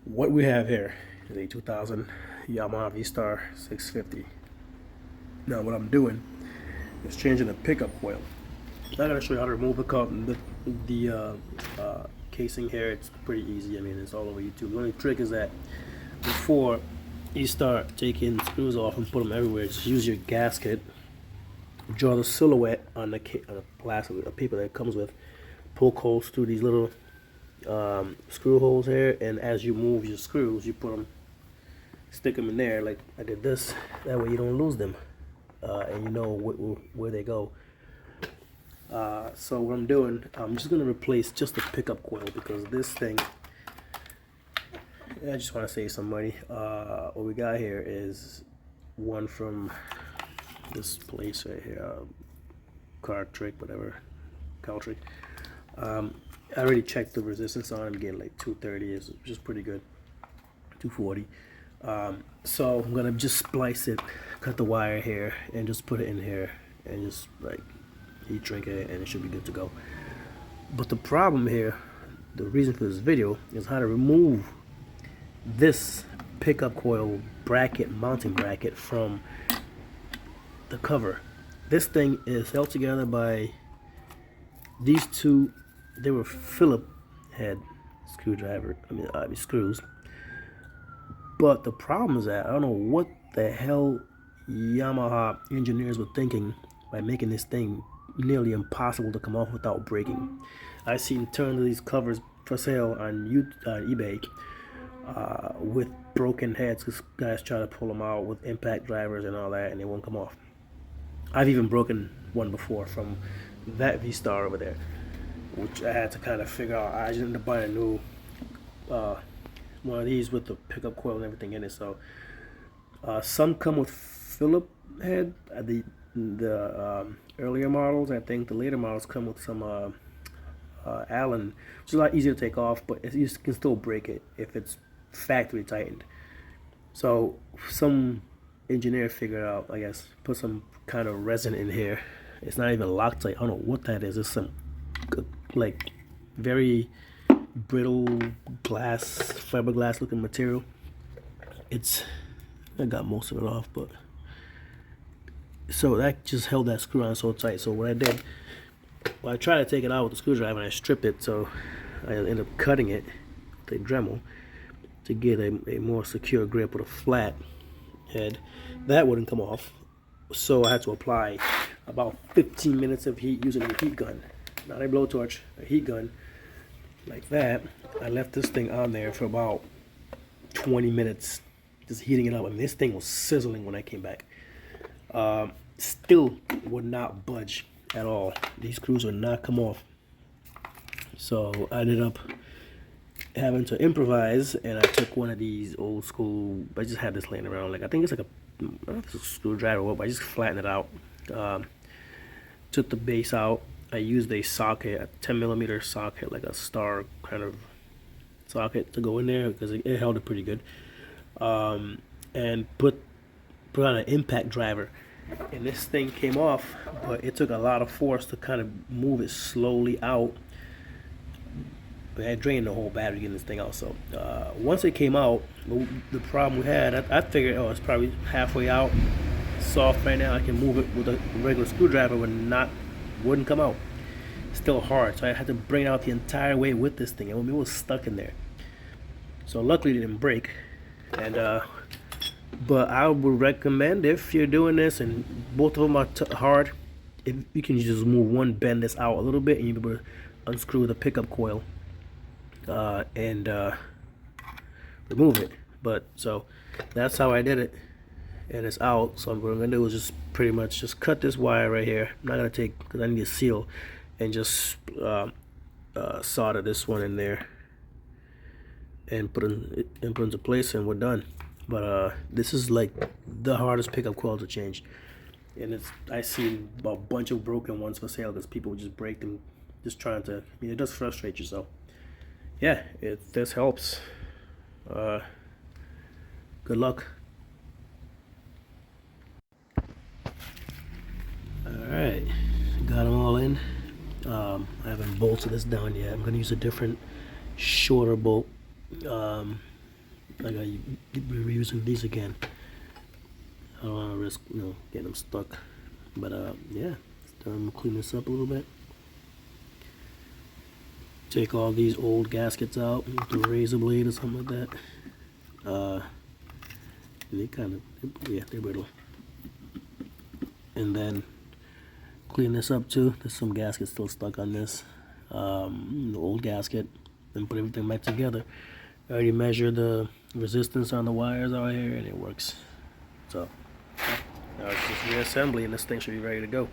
What we have here is a 2000 Yamaha vstar 650. Now what I'm doing is changing the pickup coil. I'm going to show you how to remove the casing here. It's pretty easy. I mean, it's all over YouTube. The only trick is that before you start taking screws off and put them everywhere, just use your gasket, draw the silhouette on the plastic, a paper that it comes with, poke holes through these little screw holes here, and as you move your screws, you put them, stick them in there like I did this. That way you don't lose them, and you know where they go. So what I'm doing, I'm just gonna replace just the pickup coil because this thing, I just want to save some money. What we got here is one from this place right here, car trick, whatever, cow trick. I already checked the resistance on it, getting like 230 is just pretty good, 240. So I'm gonna just splice it, cut the wire here, and just put it in here, and just like heat shrink it, and it should be good to go. But the problem here, the reason for this video, is how to remove this pickup coil bracket, mounting bracket, from the cover. This thing is held together by these two. They were Phillips head screwdriver, screws. But the problem is that I don't know what the hell Yamaha engineers were thinking by making this thing nearly impossible to come off without breaking. I've seen tons of these covers for sale on eBay with broken heads because guys try to pull them out with impact drivers and all that, and they won't come off. I've even broken one before from that vstar over there, which I had to kind of figure out. I just ended up buying a new one of these with the pickup coil and everything in it. So some come with Phillips head, the earlier models. I think the later models come with some Allen, which is a lot easier to take off, but you can still break it if it's factory tightened. So some engineer figured out, I guess, put some kind of resin in here. It's not even Loctite. I don't know what that is. It's some like very brittle glass, fiberglass looking material. I got most of it off, but so that just held that screw on so tight. So what I did, I tried to take it out with the screwdriver and I stripped it, so I ended up cutting it with a Dremel to get a more secure grip with a flat head. That wouldn't come off, so I had to apply about 15 minutes of heat using a heat gun, not a blowtorch, a heat gun, like that. I left this thing on there for about 20 minutes, just heating it up. I mean, this thing was sizzling when I came back. Still would not budge at all. These screws would not come off. So I ended up having to improvise, and I took one of these old school, I just had this laying around, like I think it's like I don't know if it's a screwdriver, but I just flattened it out. Took the base out. I used a socket, a 10mm socket, like a star kind of socket to go in there because it held it pretty good. And put on an impact driver, and this thing came off, but it took a lot of force to kind of move it slowly out. I drained the whole battery getting this thing out. So once it came out, the problem we had, I figured, oh, it's probably halfway out, soft right now. I can move it with a regular screwdriver, wouldn't come out. Still hard, so I had to bring it out the entire way with this thing, and it was stuck in there. So luckily it didn't break. And but I would recommend, if you're doing this and both of them are hard, if you can just move one, bend this out a little bit, and you'll be able to unscrew the pickup coil and remove it. But so that's how I did it, and it's out. So what I'm gonna do is just pretty much just cut this wire right here. I'm not gonna take, because I need a seal, and just solder this one in there and put it into place, and we're done. But this is like the hardest pickup coil to change, and I see a bunch of broken ones for sale because people just break them just trying to, I mean, it does frustrate you. So yeah, this helps. Good luck. Alright, got them all in. I haven't bolted this down yet. I'm going to use a different, shorter bolt. I gotta be reusing these again. I don't want to risk, getting them stuck. But yeah, it's time to clean this up a little bit. Take all these old gaskets out with a razor blade or something like that. They kind of, yeah, they're brittle. And then clean this up too. There's some gaskets still stuck on this. The old gasket. Then put everything back together. I already measured the resistance on the wires out here and it works. So now it's just reassembly and this thing should be ready to go.